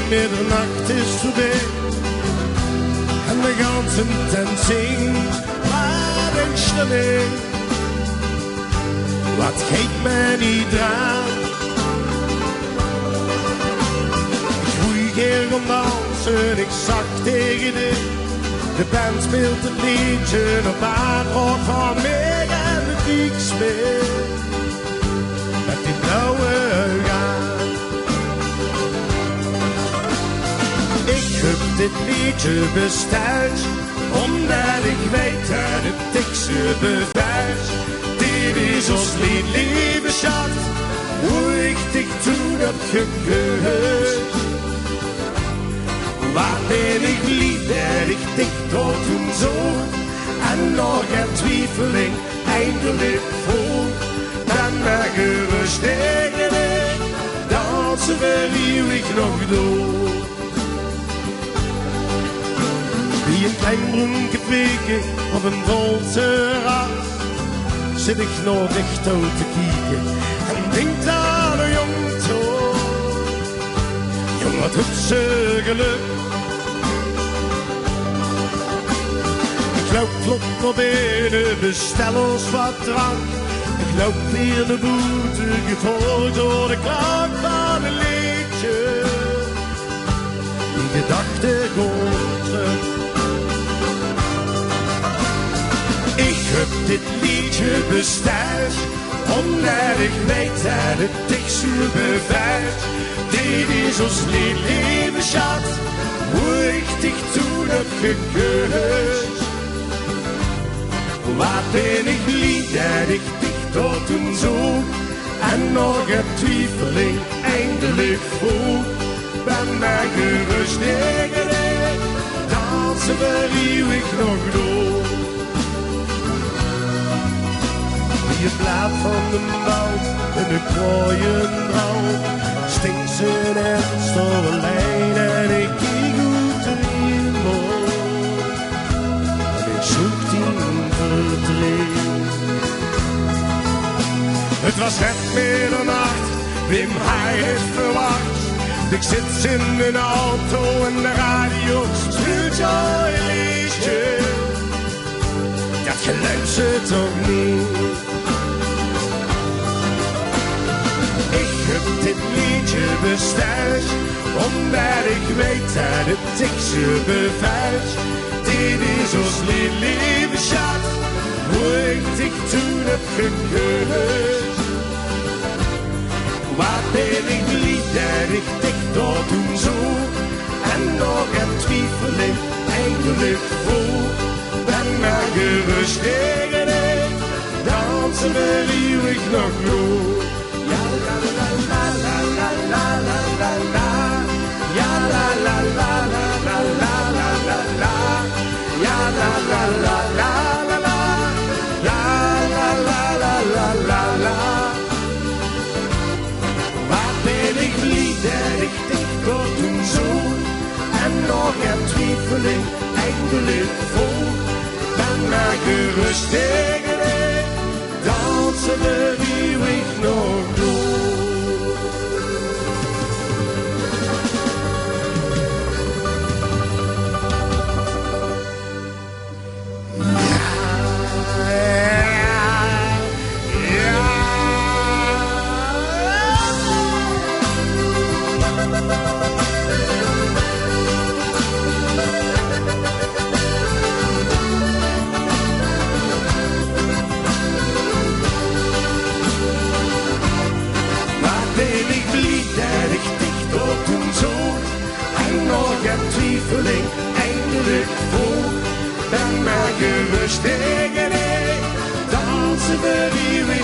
middernacht is voorbij en de ganse tent zingt maar een stemming. Wat geeft mij niet aan? Ik groei geen om dansen, ik zag tegen dit. De band speelt het liedje op aanrot van mij en de ik speel met die blauwe gaan. Ik heb dit liedje besteld, omdat ik weet dat het ik ze bewijst. Dit is ons lied, lieve schat, hoe ik dich toen heb gekust. Waar ben ik lief dat ik dich tot toen zo en nog een twiefeling eindelijk voel. Dan maar gerust tegen ik, dansen we eeuwig nog door. Wie een klein bloemke kweken op een vol terras, zit ik nog dicht uit te kijken en denk aan een jong toon. Jong, wat heeft ze geluk. Ik loop vlot naar binnen, bestel ons wat drank. Ik loop weer de boete, gevolgd door de klank van een liedje. Die gedachte komt terug. Ik heb dit liedje besteld, omdat ik weet dat het dich zo bewijst. Dit is ons lied, lieve schat, hoe ik dich toen heb gekust. Wat ben ik lief dat ik dich tot toen zoek en nog een twiefeling eindelijk voel. Ben mij gerust tegen ik, dansen we eeuwig nog door. Je blaad van de woud en de kooienbouw stinkt zijn ernst overlijn en ik kijk uit de hemel en ik zoek die verdriet. Het was net middernacht, Wim hij heeft verwacht. Ik zit in een auto en de radio speelt jouw liedje. Dat geluid ze toch niet. Ik heb dit liedje besteld, omdat ik weet dat het ik ze bewijst. Dit is ons lied, lieve schat, hoe ik dich toen heb gekust. Wat ben ik lief dat ik dich tot toen zoek en nog een twiefeling eindelijk voel. Ben maar gerust tegen ik, dansen we eeuwig nog door. Ja la la la la la la la la la. Ja la la la la la la la la la. Ja la la la la la la. Ja la la la la la la. Wat ben ik lief dat ik dich tot toen zoek en nog een twiefeling eindelijk voel. Ben maar gerust tegen ik, dansen we eeuwig nog door. Twiefeling eindelijk voel. Ben maar gerust tegen ik, dansen we eeuwig